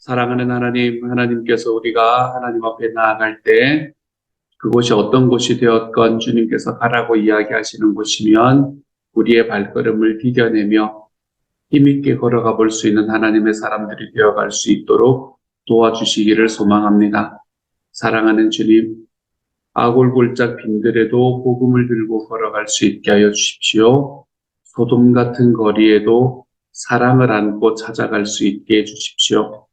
사랑하는 하나님, 하나님께서 우리가 하나님 앞에 나아갈 때 그곳이 어떤 곳이 되었건 주님께서 가라고 이야기하시는 곳이면 우리의 발걸음을 디뎌내며 힘있게 걸어가 볼 수 있는 하나님의 사람들이 되어갈 수 있도록 도와주시기를 소망합니다. 사랑하는 주님, 아골골짝 빈들에도 복음을 들고 걸어갈 수 있게 하여 주십시오. 소돔 같은 거리에도 사랑을 안고 찾아갈 수 있게 해주십시오.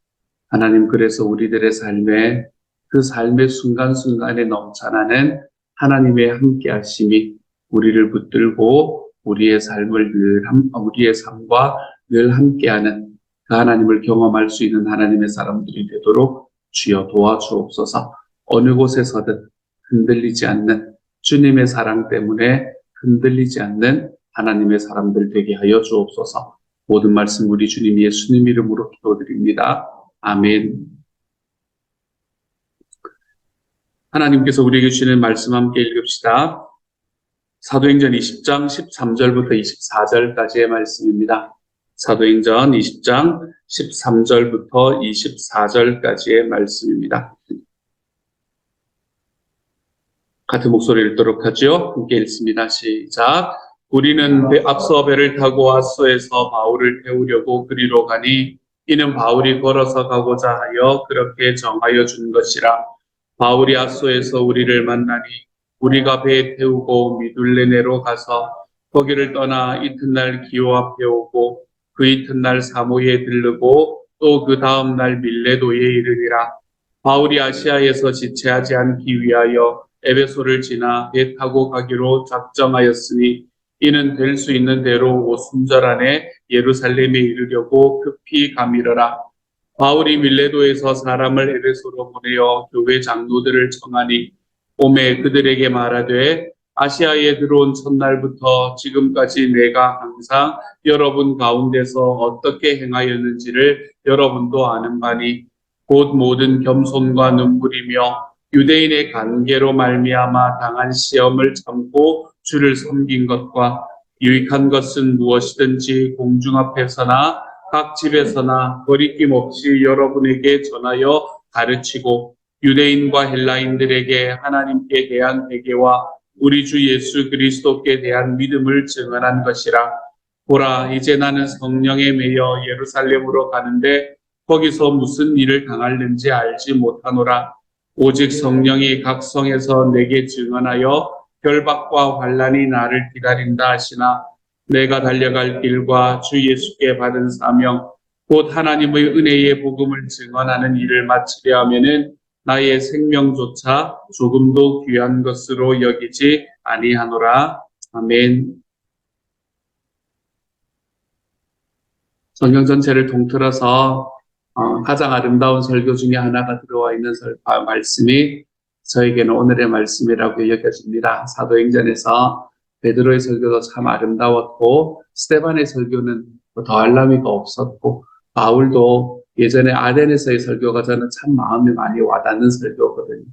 하나님, 그래서 우리들의 삶에 그 삶의 순간순간에 넘쳐나는 하나님의 함께하심이 우리를 붙들고 우리의 삶과 늘 함께하는 그 하나님을 경험할 수 있는 하나님의 사람들이 되도록 주여 도와주옵소서. 어느 곳에서든 흔들리지 않는 주님의 사랑 때문에 흔들리지 않는 하나님의 사람들 되게 하여 주옵소서. 모든 말씀 우리 주님 예수님 이름으로 기도드립니다. 아멘. 하나님께서 우리에게 주시는 말씀 함께 읽읍시다. 사도행전 20장 13절부터 24절까지의 말씀입니다. 사도행전 20장 13절부터 24절까지의 말씀입니다. 같은 목소리를 읽도록 하죠. 함께 읽습니다. 시작. 우리는 앞서 배를 타고 아소에서 바울을 태우려고 그리로 가니 이는 바울이 걸어서 가고자 하여 그렇게 정하여 준 것이라. 바울이 아소에서 우리를 만나니 우리가 배에 태우고 미둘레네로 가서 거기를 떠나 이튿날 기오 앞에 오고 그 이튿날 사모에 들르고 또 그 다음 날 밀레도에 이르리라. 바울이 아시아에서 지체하지 않기 위하여 에베소를 지나 배 타고 가기로 작정하였으니 이는 될 수 있는 대로 오순절 안에 예루살렘에 이르려고 급히 가미르라. 바울이 밀레도에서 사람을 에베소로 보내어 교회 장로들을 청하니 오매 그들에게 말하되 아시아에 들어온 첫날부터 지금까지 내가 항상 여러분 가운데서 어떻게 행하였는지를 여러분도 아는 바니 곧 모든 겸손과 눈물이며 유대인의 관계로 말미암아 당한 시험을 참고 주를 섬긴 것과 유익한 것은 무엇이든지 공중 앞에서나 각 집에서나 거리낌 없이 여러분에게 전하여 가르치고 유대인과 헬라인들에게 하나님께 대한 회개와 우리 주 예수 그리스도께 대한 믿음을 증언한 것이라. 보라, 이제 나는 성령에 매여 예루살렘으로 가는데 거기서 무슨 일을 당할는지 알지 못하노라. 오직 성령이 각 성에서 내게 증언하여 결박과 환난이 나를 기다린다 하시나 내가 달려갈 길과 주 예수께 받은 사명 곧 하나님의 은혜의 복음을 증언하는 일을 마치려 하면은 나의 생명조차 조금도 귀한 것으로 여기지 아니하노라. 아멘. 성경 전체를 통틀어서 가장 아름다운 설교 중에 하나가 들어와 있는 말씀이 저에게는 오늘의 말씀이라고 여겨집니다. 사도행전에서 베드로의 설교도 참 아름다웠고 스데반의 설교는 더할 나위가 없었고 바울도 예전에 아덴에서의 설교가 저는 참 마음에 많이 와닿는 설교거든요.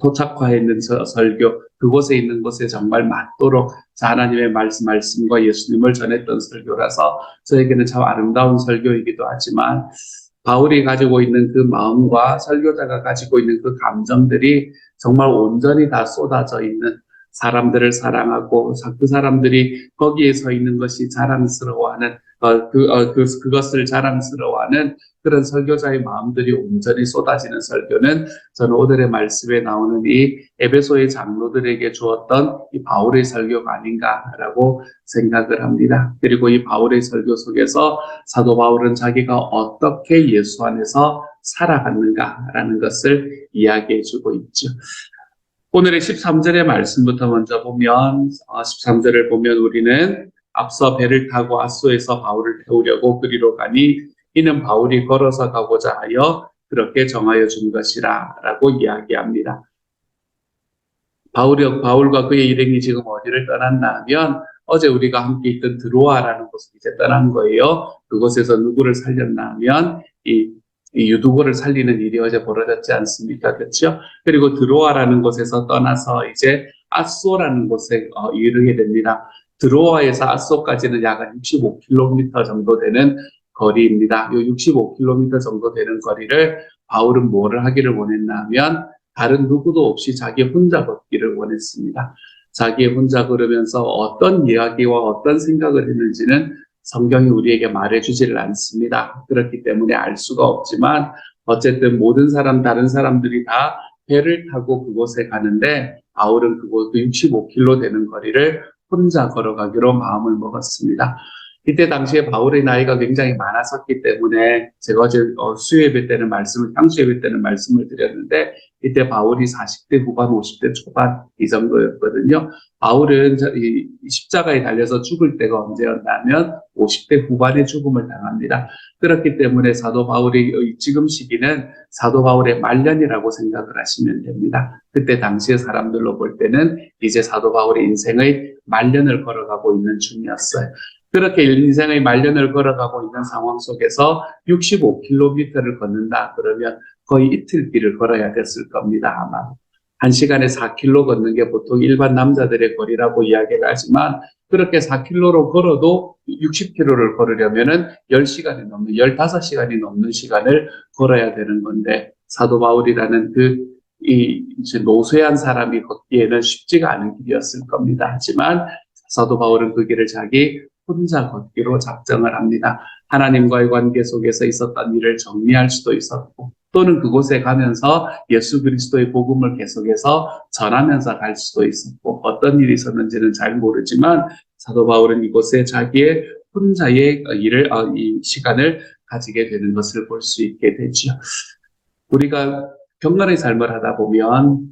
토착화해 있는 설교, 그곳에 있는 곳에 정말 맞도록 하나님의 말씀과 예수님을 전했던 설교라서 저에게는 참 아름다운 설교이기도 하지만 바울이 가지고 있는 그 마음과 설교자가 가지고 있는 그 감정들이 정말 온전히 다 쏟아져 있는 사람들을 사랑하고 그 사람들이 거기에 서 있는 것이 자랑스러워하는 그것을 자랑스러워하는 그런 설교자의 마음들이 온전히 쏟아지는 설교는 저는 오늘의 말씀에 나오는 이 에베소의 장로들에게 주었던 이 바울의 설교가 아닌가라고 생각을 합니다. 그리고 이 바울의 설교 속에서 사도 바울은 자기가 어떻게 예수 안에서 살아갔는가라는 것을 이야기해주고 있죠. 오늘의 13절의 말씀부터 먼저 보면 13절을 보면 우리는 앞서 배를 타고 아소에서 바울을 태우려고 그리로 가니 이는 바울이 걸어서 가고자 하여 그렇게 정하여 준 것이라 라고 이야기합니다. 바울과 그의 일행이 지금 어디를 떠났나 하면 어제 우리가 함께 있던 드로아라는 곳을 이제 떠난 거예요. 그곳에서 누구를 살렸나 하면 이 유두고를 살리는 일이 어제 벌어졌지 않습니까? 그렇죠? 그리고 드로아라는 곳에서 떠나서 이제 아소라는 곳에 이르게 됩니다. 드로아에서 아소까지는 약 65km 정도 되는 거리입니다. 요 65km 정도 되는 거리를 바울은 뭐를 하기를 원했나 하면 다른 누구도 없이 자기 혼자 걷기를 원했습니다. 자기 혼자 걸으면서 어떤 이야기와 어떤 생각을 했는지는 성경이 우리에게 말해주지를 않습니다. 그렇기 때문에 알 수가 없지만 어쨌든 모든 다른 사람들이 다 배를 타고 그곳에 가는데 바울은 그곳 65km 되는 거리를 혼자 걸어가기로 마음을 먹었습니다. 이때 당시에 바울의 나이가 굉장히 많았었기 때문에 제가 어제 수요 예배 때는 향수 예배 때는 말씀을 드렸는데 이때 바울이 40대 후반, 50대 초반 이 정도였거든요. 바울은 이 십자가에 달려서 죽을 때가 언제였냐면 50대 후반에 죽음을 당합니다. 그렇기 때문에 사도 바울의 지금 시기는 사도 바울의 말년이라고 생각을 하시면 됩니다. 그때 당시의 사람들로 볼 때는 이제 사도 바울의 인생의 말년을 걸어가고 있는 중이었어요. 그렇게 인생의 말년을 걸어가고 있는 상황 속에서 65km를 걷는다 그러면 거의 이틀 길을 걸어야 됐을 겁니다. 아마 1시간에 4km 걷는 게 보통 일반 남자들의 거리라고 이야기를 하지만 그렇게 4km로 걸어도 60km를 걸으려면은 10시간이 넘는 15시간이 넘는 시간을 걸어야 되는 건데 사도 바울이라는 이제 노쇠한 사람이 걷기에는 쉽지가 않은 길이었을 겁니다. 하지만 사도 바울은 그 길을 자기 혼자 걷기로 작정을 합니다. 하나님과의 관계 속에서 있었던 일을 정리할 수도 있었고 또는 그곳에 가면서 예수 그리스도의 복음을 계속해서 전하면서 갈 수도 있었고 어떤 일이 있었는지는 잘 모르지만 사도 바울은 이곳에 자기의 혼자의 이 시간을 가지게 되는 것을 볼 수 있게 되죠. 우리가 경건의 삶을 하다 보면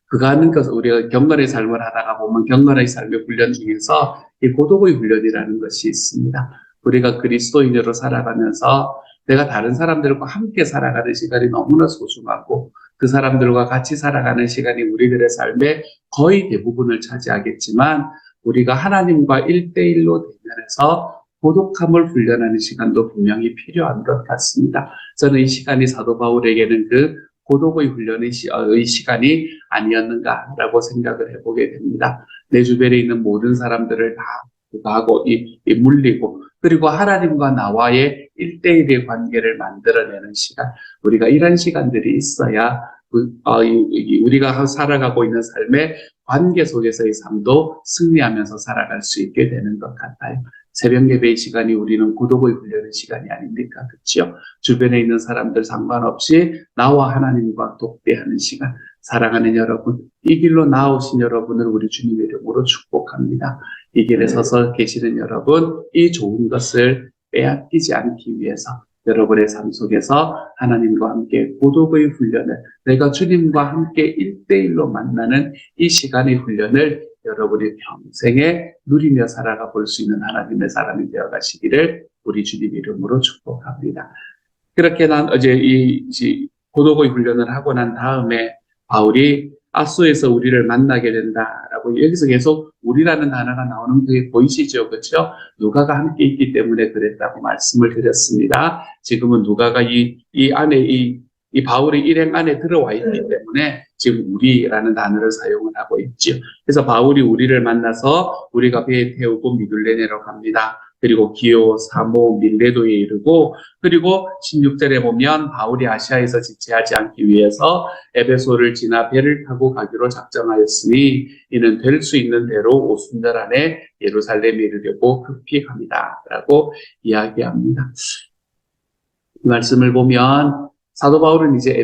그가 하는 것을 우리가 경건의 삶을 하다가 보면 경건의 삶의 훈련 중에서 이 고독의 훈련이라는 것이 있습니다. 우리가 그리스도인으로 살아가면서 내가 다른 사람들과 함께 살아가는 시간이 너무나 소중하고 그 사람들과 같이 살아가는 시간이 우리들의 삶의 거의 대부분을 차지하겠지만 우리가 하나님과 1대1로 대면해서 고독함을 훈련하는 시간도 분명히 필요한 것 같습니다. 저는 이 시간이 사도 바울에게는 그 고독의 훈련의 시간이 아니었는가라고 생각을 해보게 됩니다. 내 주변에 있는 모든 사람들을 다 하고 물리고 그리고 하나님과 나와의 1대1의 관계를 만들어내는 시간. 우리가 이런 시간들이 있어야 우리가 살아가고 있는 삶의 관계 속에서의 삶도 승리하면서 살아갈 수 있게 되는 것 같아요. 새벽 예배의 시간이 우리는 고독의 훈련의 시간이 아닙니까? 그렇죠? 주변에 있는 사람들 상관없이 나와 하나님과 독대하는 시간. 사랑하는 여러분, 이 길로 나오신 여러분을 우리 주님의 이름으로 축복합니다. 이 길에 서서 계시는 여러분, 이 좋은 것을 빼앗기지 않기 위해서 여러분의 삶 속에서 하나님과 함께 고독의 훈련을 내가 주님과 함께 1대1로 만나는 이 시간의 훈련을 여러분이 평생에 누리며 살아가 볼 수 있는 하나님의 사람이 되어 가시기를 우리 주님 이름으로 축복합니다. 그렇게 이 고독의 훈련을 하고 난 다음에 바울이 아소에서 우리를 만나게 된다라고 여기서 계속 우리라는 단어가 나오는 게 보이시죠? 그렇죠? 누가가 함께 있기 때문에 그랬다고 말씀을 드렸습니다. 지금은 누가가 이 안에 이 바울의 일행 안에 들어와 있기 때문에 지금 우리라는 단어를 사용을 하고 있죠. 그래서 바울이 우리를 만나서 우리가 배에 태우고 미둘레네로 갑니다. 그리고 기오, 사모, 밀레도에 이르고 그리고 16절에 보면 바울이 아시아에서 지체하지 않기 위해서 에베소를 지나 배를 타고 가기로 작정하였으니 이는 될 수 있는 대로 오순절 안에 예루살렘에 이르려고 급히 갑니다. 라고 이야기합니다. 이 말씀을 보면 사도 바울은 이제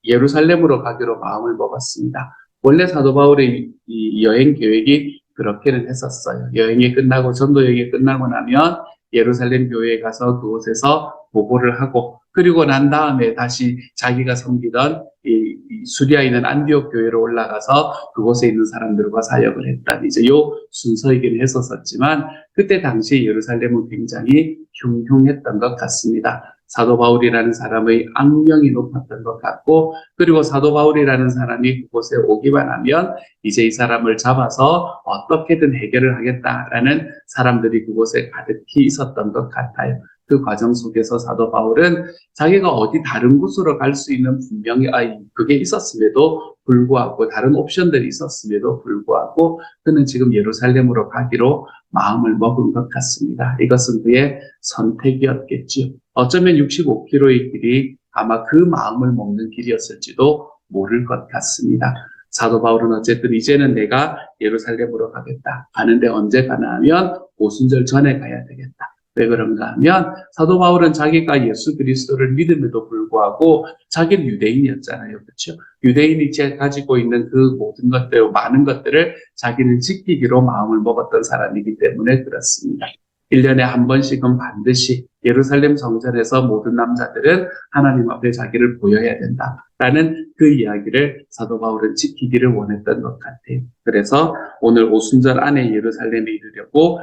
예루살렘으로 가기로 마음을 먹었습니다. 원래 사도 바울의 이 여행 계획이 그렇게는 했었어요. 여행이 끝나고 전도 여행이 끝나고 나면 예루살렘 교회에 가서 그곳에서 보고를 하고 그리고 난 다음에 다시 자기가 섬기던 이 수리아에 있는 안디옥 교회로 올라가서 그곳에 있는 사람들과 사역을 했다. 이제 요 순서이긴 했었지만 그때 당시 예루살렘은 굉장히 흉흉했던 것 같습니다. 사도 바울이라는 사람의 악명이 높았던 것 같고 그리고 사도 바울이라는 사람이 그곳에 오기만 하면 이제 이 사람을 잡아서 어떻게든 해결을 하겠다라는 사람들이 그곳에 가득히 있었던 것 같아요. 그 과정 속에서 사도 바울은 자기가 어디 다른 곳으로 갈 수 있는 분명히 그게 있었음에도 불구하고 다른 옵션들이 있었음에도 불구하고 그는 지금 예루살렘으로 가기로 마음을 먹은 것 같습니다. 이것은 그의 선택이었겠지요. 어쩌면 65km의 길이 아마 그 마음을 먹는 길이었을지도 모를 것 같습니다. 사도 바울은 어쨌든 이제는 내가 예루살렘으로 가겠다. 가는데 언제 가나 하면 오순절 전에 가야 되겠다. 왜 그런가 하면 사도 바울은 자기가 예수 그리스도를 믿음에도 불구하고 자기는 유대인이었잖아요. 그렇죠? 유대인이 가지고 있는 그 모든 것들, 많은 것들을 자기는 지키기로 마음을 먹었던 사람이기 때문에 그렇습니다. 1년에 한 번씩은 반드시 예루살렘 성전에서 모든 남자들은 하나님 앞에 자기를 보여야 된다라는 그 이야기를 사도 바울은 지키기를 원했던 것 같아요. 그래서 오늘 오순절 안에 예루살렘에 이르려고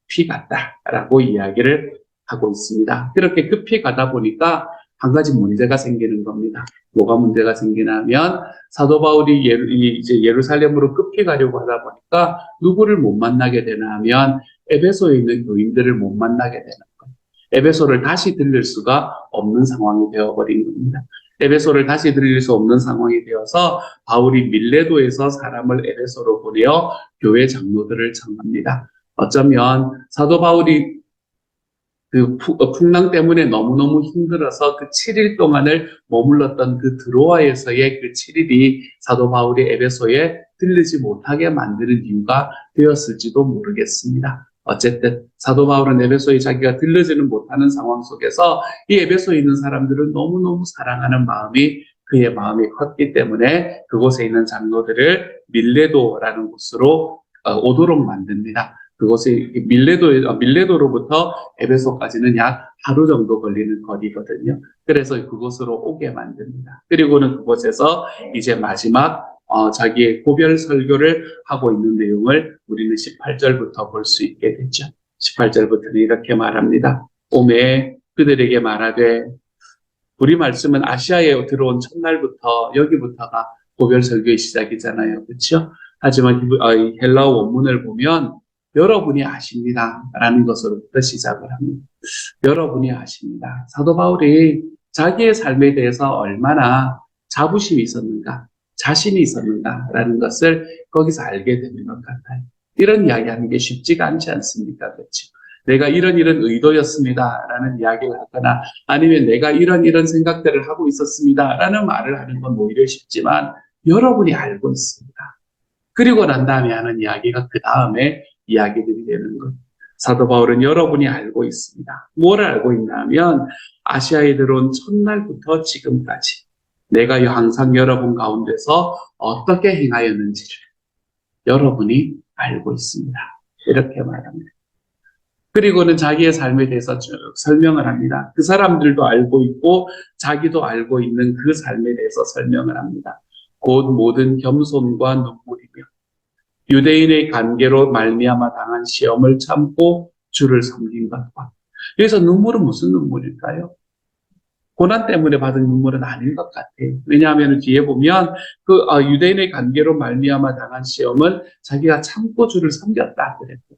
급히 갔다라고 이야기를 하고 있습니다. 그렇게 급히 가다 보니까 한 가지 문제가 생기는 겁니다. 뭐가 문제가 생기냐면 사도 바울이 이제 예루살렘으로 급히 가려고 하다 보니까 누구를 못 만나게 되나 하면 에베소에 있는 교인들을 못 만나게 되는 거예요. 에베소를 다시 들릴 수가 없는 상황이 되어버린 겁니다. 에베소를 다시 들릴 수 없는 상황이 되어서 바울이 밀레도에서 사람을 에베소로 보내어 교회 장로들을 청합니다. 어쩌면 사도 바울이 그 풍랑 때문에 너무너무 힘들어서 그 7일 동안을 머물렀던 그 드로아에서의 그 7일이 사도 바울이 에베소에 들르지 못하게 만드는 이유가 되었을지도 모르겠습니다. 어쨌든 사도 바울은 에베소에 자기가 들르지는 못하는 상황 속에서 이 에베소에 있는 사람들을 너무너무 사랑하는 마음이 그의 마음이 컸기 때문에 그곳에 있는 장로들을 밀레도라는 곳으로 오도록 만듭니다. 그곳이 밀레도로부터 에베소까지는 약 하루 정도 걸리는 거리거든요. 그래서 그곳으로 오게 만듭니다. 그리고는 그곳에서 이제 마지막 자기의 고별 설교를 하고 있는 내용을 우리는 18절부터 볼 수 있게 되죠. 18절부터는 이렇게 말합니다. 오매 그들에게 말하되, 우리 말씀은 아시아에 들어온 첫날부터 여기부터가 고별 설교의 시작이잖아요. 그렇죠? 하지만 헬라어 원문을 보면 여러분이 아십니다 라는 것으로부터 시작을 합니다. 여러분이 아십니다. 사도 바울이 자기의 삶에 대해서 얼마나 자부심이 있었는가, 자신이 있었는가라는 것을 거기서 알게 되는 것 같아요. 이런 이야기하는 게 쉽지가 않지 않습니까? 그렇죠? 내가 이런 의도였습니다라는 이야기를 하거나 아니면 내가 이런 생각들을 하고 있었습니다라는 말을 하는 건 오히려 쉽지만 여러분이 알고 있습니다. 그리고 난 다음에 하는 이야기가 그 다음에 이야기들이 되는 것. 사도 바울은 여러분이 알고 있습니다. 뭘 알고 있냐면 아시아에 들어온 첫날부터 지금까지 내가 항상 여러분 가운데서 어떻게 행하였는지를 여러분이 알고 있습니다. 이렇게 말합니다. 그리고는 자기의 삶에 대해서 쭉 설명을 합니다. 그 사람들도 알고 있고 자기도 알고 있는 그 삶에 대해서 설명을 합니다. 곧 모든 겸손과 눈물이며 유대인의 관계로 말미암아 당한 시험을 참고 주를 섬긴 것과. 여기서 눈물은 무슨 눈물일까요? 고난 때문에 받은 눈물은 아닌 것 같아요. 왜냐하면 뒤에 보면 유대인의 관계로 말미암아 당한 시험을 자기가 참고 주를 섬겼다 그랬고,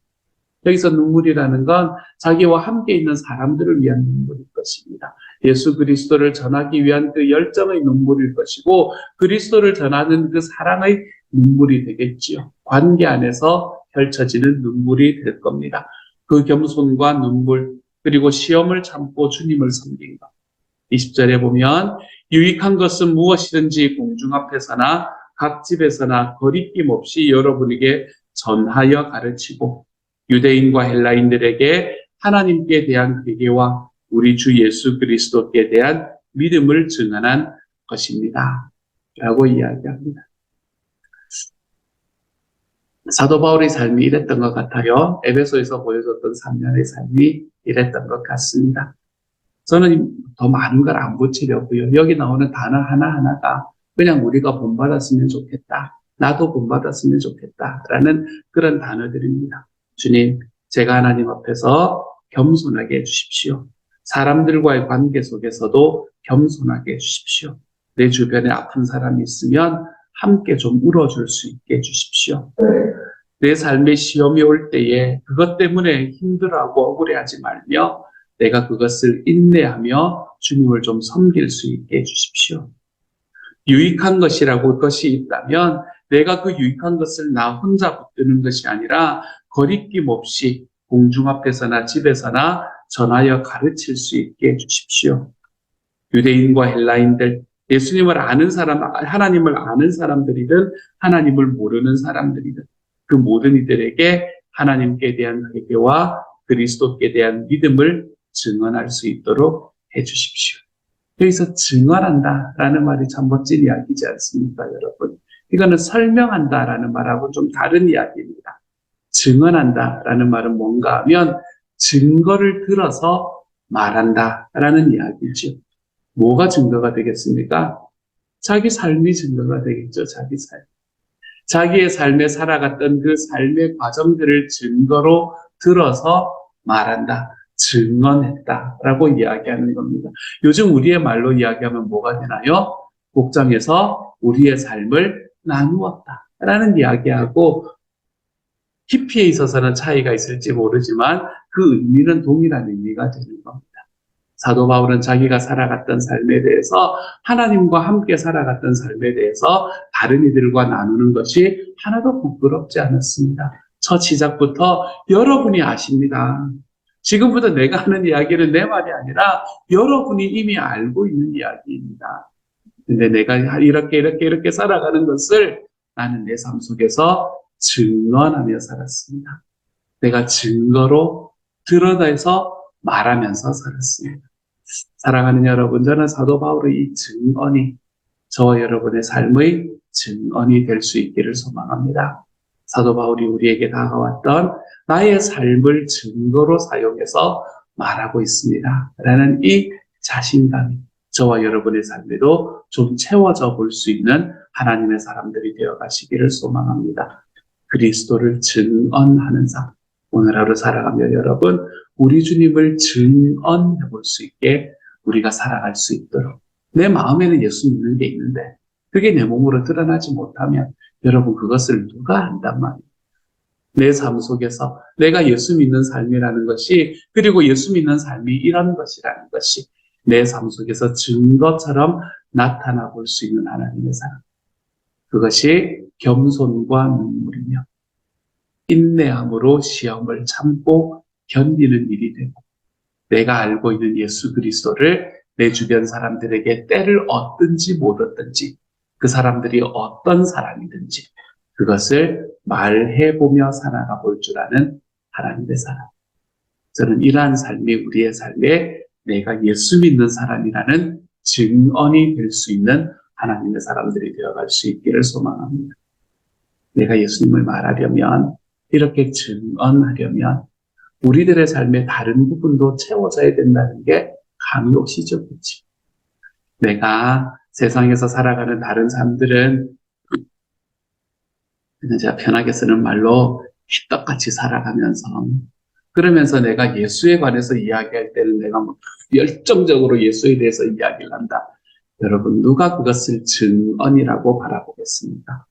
여기서 눈물이라는 건 자기와 함께 있는 사람들을 위한 눈물일 것입니다. 예수 그리스도를 전하기 위한 그 열정의 눈물일 것이고 그리스도를 전하는 그 사랑의 눈물이 되겠지요. 관계 안에서 펼쳐지는 눈물이 될 겁니다. 그 겸손과 눈물, 그리고 시험을 참고 주님을 섬긴 것. 20절에 보면 유익한 것은 무엇이든지 공중 앞에서나 각 집에서나 거리낌 없이 여러분에게 전하여 가르치고 유대인과 헬라인들에게 하나님께 대한 회개와 우리 주 예수 그리스도께 대한 믿음을 증언한 것입니다. 라고 이야기합니다. 사도 바울의 삶이 이랬던 것 같아요. 에베소에서 보여줬던 3년의 삶이 이랬던 것 같습니다. 저는 더 많은 걸 안 붙이려고요. 여기 나오는 단어 하나하나가 그냥 우리가 본받았으면 좋겠다. 나도 본받았으면 좋겠다. 라는 그런 단어들입니다. 주님, 제가 하나님 앞에서 겸손하게 해주십시오. 사람들과의 관계 속에서도 겸손하게 해주십시오. 내 주변에 아픈 사람이 있으면 함께 좀 울어줄 수 있게 해주십시오. 내 삶에 시험이 올 때에 그것 때문에 힘들어하고 억울해하지 말며 내가 그것을 인내하며 주님을 좀 섬길 수 있게 해주십시오. 유익한 것이라고 것이 있다면 내가 그 유익한 것을 나 혼자 붙드는 것이 아니라 거리낌 없이 공중 앞에서나 집에서나 전하여 가르칠 수 있게 해주십시오. 유대인과 헬라인들, 예수님을 아는 사람, 하나님을 아는 사람들이든 하나님을 모르는 사람들이든 그 모든 이들에게 하나님께 대한 회개와 그리스도께 대한 믿음을 증언할 수 있도록 해주십시오. 여기서 증언한다라는 말이 참 멋진 이야기지 않습니까, 여러분? 이거는 설명한다라는 말하고 좀 다른 이야기입니다. 증언한다라는 말은 뭔가 하면 증거를 들어서 말한다라는 이야기죠. 뭐가 증거가 되겠습니까? 자기 삶이 증거가 되겠죠, 자기 삶. 자기의 삶에 살아갔던 그 삶의 과정들을 증거로 들어서 말한다. 증언했다라고 이야기하는 겁니다. 요즘 우리의 말로 이야기하면 뭐가 되나요? 복장에서 우리의 삶을 나누었다라는 이야기하고 깊이에 있어서는 차이가 있을지 모르지만 그 의미는 동일한 의미가 되는 겁니다. 사도 바울은 자기가 살아갔던 삶에 대해서 하나님과 함께 살아갔던 삶에 대해서 다른 이들과 나누는 것이 하나도 부끄럽지 않았습니다. 첫 시작부터 여러분이 아십니다. 지금부터 내가 하는 이야기는 내 말이 아니라 여러분이 이미 알고 있는 이야기입니다. 근데 내가 이렇게 살아가는 것을 나는 내 삶 속에서 증언하며 살았습니다. 내가 증거로 드러내서 말하면서 살았습니다. 사랑하는 여러분, 저는 사도 바울의 이 증언이 저와 여러분의 삶의 증언이 될 수 있기를 소망합니다. 사도 바울이 우리에게 다가왔던 나의 삶을 증거로 사용해서 말하고 있습니다. 라는 이 자신감이 저와 여러분의 삶에도 좀 채워져 볼 수 있는 하나님의 사람들이 되어 가시기를 소망합니다. 그리스도를 증언하는 삶. 오늘 하루 살아가며 여러분, 우리 주님을 증언해 볼 수 있게 우리가 살아갈 수 있도록. 내 마음에는 예수 믿는 게 있는데 그게 내 몸으로 드러나지 못하면 여러분 그것을 누가 안단 말이에요. 내 삶 속에서 내가 예수 믿는 삶이라는 것이 그리고 예수 믿는 삶이 이런 것이라는 것이 내 삶 속에서 증거처럼 나타나 볼 수 있는 하나님의 사랑. 그것이 겸손과 눈물이며 인내함으로 시험을 참고 견디는 일이 되고 내가 알고 있는 예수 그리스도를 내 주변 사람들에게 때를 얻든지 못 얻든지 그 사람들이 어떤 사람이든지 그것을 말해보며 살아가 볼 줄 아는 하나님의 사람. 저는 이러한 삶이 우리의 삶에 내가 예수 믿는 사람이라는 증언이 될 수 있는 하나님의 사람들이 되어갈 수 있기를 소망합니다. 내가 예수님을 말하려면 이렇게 증언하려면 우리들의 삶의 다른 부분도 채워져야 된다는 게 감이 오시죠, 그렇지? 내가 세상에서 살아가는 다른 사람들은 그냥 제가 편하게 쓰는 말로 똑같이 살아가면서 그러면서 내가 예수에 관해서 이야기할 때는 내가 뭐 열정적으로 예수에 대해서 이야기를 한다. 여러분 누가 그것을 증언이라고 바라보겠습니까?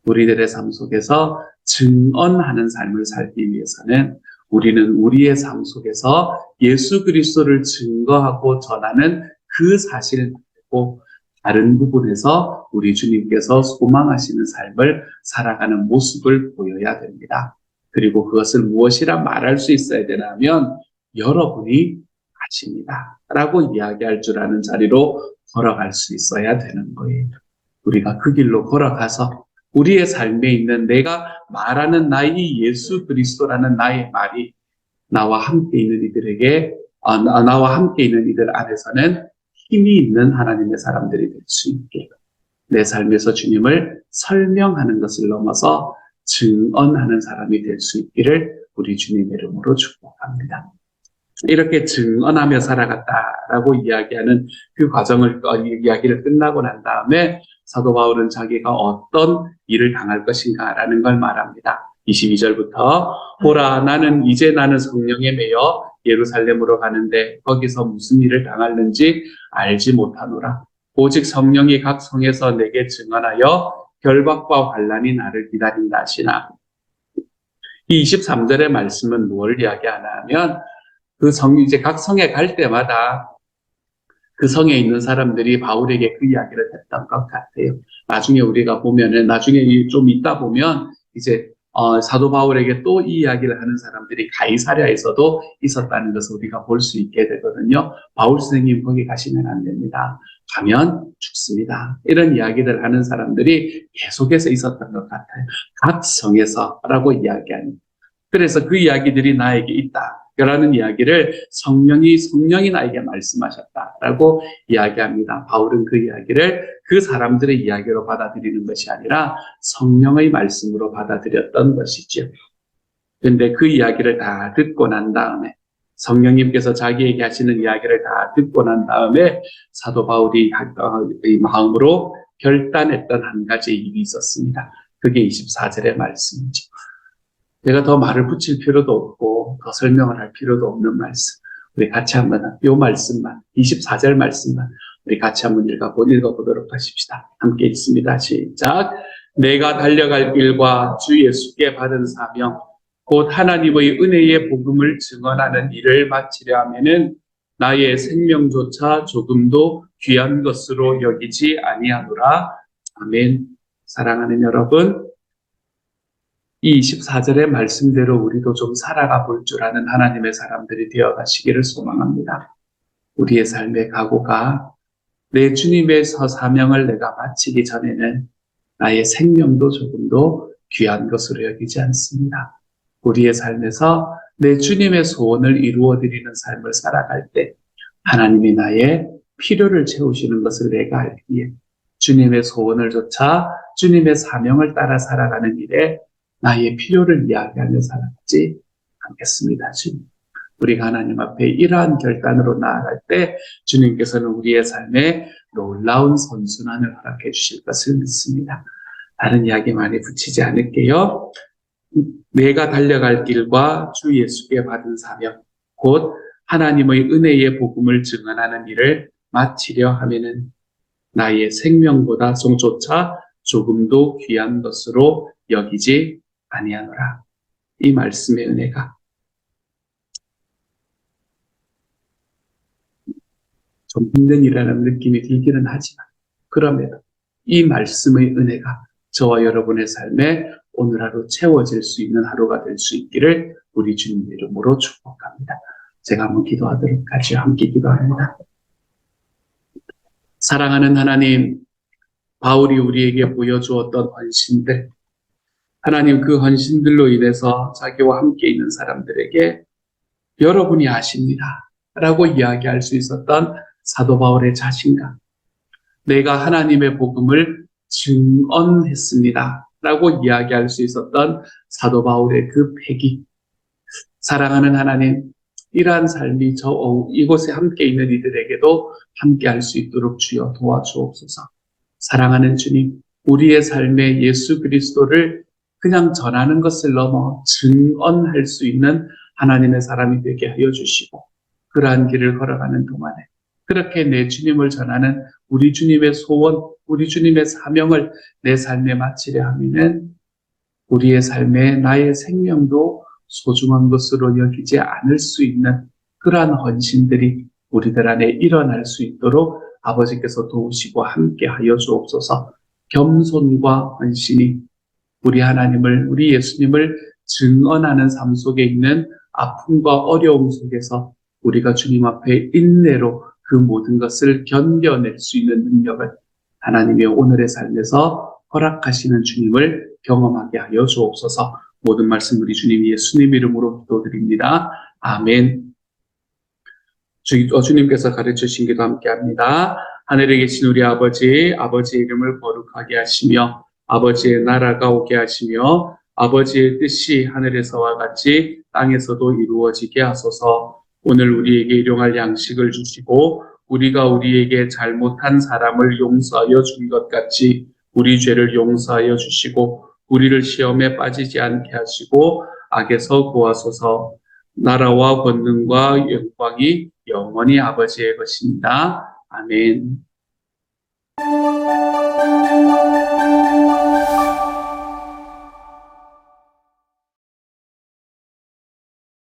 우리들의 삶 속에서 증언하는 삶을 살기 위해서는 우리는 우리의 삶 속에서 예수 그리스도를 증거하고 전하는 그 사실을 가지고 다른 부분에서 우리 주님께서 소망하시는 삶을 살아가는 모습을 보여야 됩니다. 그리고 그것을 무엇이라 말할 수 있어야 되냐면 여러분이 아십니다. 라고 이야기할 줄 아는 자리로 걸어갈 수 있어야 되는 거예요. 우리가 그 길로 걸어가서 우리의 삶에 있는 내가 말하는 나의 예수 그리스도라는 나의 말이 나와 함께 있는 이들에게 나와 함께 있는 이들 안에서는 힘이 있는 하나님의 사람들이 될 수 있게 내 삶에서 주님을 설명하는 것을 넘어서 증언하는 사람이 될 수 있기를 우리 주님의 이름으로 축복합니다. 이렇게 증언하며 살아갔다라고 이야기하는 그 과정을 이야기를 끝나고 난 다음에 사도 바울은 자기가 어떤 일을 당할 것인가라는 걸 말합니다. 22절부터 보라 나는 성령에 매여 예루살렘으로 가는데 거기서 무슨 일을 당하는지 알지 못하노라. 오직 성령이 각 성에서 내게 증언하여 결박과 환난이 나를 기다린다 하시나. 이 23절의 말씀은 무엇을 이야기하나 하면 이제 각 성에 갈 때마다 그 성에 있는 사람들이 바울에게 그 이야기를 했던 것 같아요. 나중에 우리가 보면은, 나중에 좀 있다 보면, 이제, 사도 바울에게 또 이 이야기를 하는 사람들이 가이사랴에서도 있었다는 것을 우리가 볼 수 있게 되거든요. 바울 선생님 거기 가시면 안 됩니다. 가면 죽습니다. 이런 이야기를 하는 사람들이 계속해서 있었던 것 같아요. 각 성에서라고 이야기하는. 그래서 그 이야기들이 나에게 있다. 라는 이야기를 성령이 나에게 말씀하셨다라고 이야기합니다. 바울은 그 이야기를 그 사람들의 이야기로 받아들이는 것이 아니라 성령의 말씀으로 받아들였던 것이죠. 그런데 그 이야기를 다 듣고 난 다음에 성령님께서 자기에게 하시는 이야기를 다 듣고 난 다음에 사도 바울이 마음으로 결단했던 한 가지 일이 있었습니다. 그게 24절의 말씀이죠. 제가 더 말을 붙일 필요도 없고 더 설명을 할 필요도 없는 말씀. 우리 같이 한번 이 말씀만, 24절 말씀만 우리 같이 한번 읽어보도록 하십시다. 함께 읽습니다. 시작. 내가 달려갈 길과 주 예수께 받은 사명, 곧 하나님의 은혜의 복음을 증언하는 일을 마치려 하면은 나의 생명조차 조금도 귀한 것으로 여기지 아니하노라. 아멘. 사랑하는 여러분, 이 24절의 말씀대로 우리도 좀 살아가 볼 줄 아는 하나님의 사람들이 되어 가시기를 소망합니다. 우리의 삶의 각오가 내 주님의 사명을 내가 마치기 전에는 나의 생명도 조금도 귀한 것으로 여기지 않습니다. 우리의 삶에서 내 주님의 소원을 이루어드리는 삶을 살아갈 때 하나님이 나의 필요를 채우시는 것을 내가 알기에 주님의 소원을 좇아 주님의 사명을 따라 살아가는 일에 나의 필요를 이야기하며 살아가지 않겠습니다. 주님, 우리가 하나님 앞에 이러한 결단으로 나아갈 때 주님께서는 우리의 삶에 놀라운 선순환을 허락해 주실 것을 믿습니다. 다른 이야기 많이 붙이지 않을게요. 내가 달려갈 길과 주 예수께 받은 사명, 곧 하나님의 은혜의 복음을 증언하는 일을 마치려 하면은 나의 생명보다 조차 조금도 귀한 것으로 여기지 아니하노라. 이 말씀의 은혜가 좀 힘든 일이라는 느낌이 들기는 하지만 그럼에도 이 말씀의 은혜가 저와 여러분의 삶에 오늘 하루 채워질 수 있는 하루가 될 수 있기를 우리 주님 이름으로 축복합니다. 제가 한번 기도하도록 하죠. 함께 기도합니다. 사랑하는 하나님, 바울이 우리에게 보여주었던 헌신들, 하나님 그 헌신들로 인해서 자기와 함께 있는 사람들에게 여러분이 아십니다 라고 이야기할 수 있었던 사도 바울의 자신감, 내가 하나님의 복음을 증언했습니다 라고 이야기할 수 있었던 사도 바울의 그 패기, 사랑하는 하나님, 이러한 삶이 이곳에 함께 있는 이들에게도 함께 할 수 있도록 주여 도와주옵소서. 사랑하는 주님, 우리의 삶에 예수 그리스도를 그냥 전하는 것을 넘어 증언할 수 있는 하나님의 사람이 되게 하여 주시고, 그러한 길을 걸어가는 동안에 그렇게 내 주님을 전하는 우리 주님의 소원, 우리 주님의 사명을 내 삶에 마치려 하면은 우리의 삶에 나의 생명도 소중한 것으로 여기지 않을 수 있는 그러한 헌신들이 우리들 안에 일어날 수 있도록 아버지께서 도우시고 함께 하여 주옵소서. 겸손과 헌신이 우리 하나님을, 우리 예수님을 증언하는 삶 속에 있는 아픔과 어려움 속에서 우리가 주님 앞에 인내로 그 모든 것을 견뎌낼 수 있는 능력을 하나님의 오늘의 삶에서 허락하시는 주님을 경험하게 하여 주옵소서. 모든 말씀 우리 주님 예수님 이름으로 기도드립니다. 아멘. 주님께서 가르치신 기도 함께합니다. 하늘에 계신 우리 아버지, 아버지의 이름을 거룩하게 하시며 아버지의 나라가 오게 하시며 아버지의 뜻이 하늘에서와 같이 땅에서도 이루어지게 하소서. 오늘 우리에게 일용할 양식을 주시고 우리가 우리에게 잘못한 사람을 용서하여 준 것 같이 우리 죄를 용서하여 주시고 우리를 시험에 빠지지 않게 하시고 악에서 구하소서. 나라와 권능과 영광이 영원히 아버지의 것입니다. 아멘.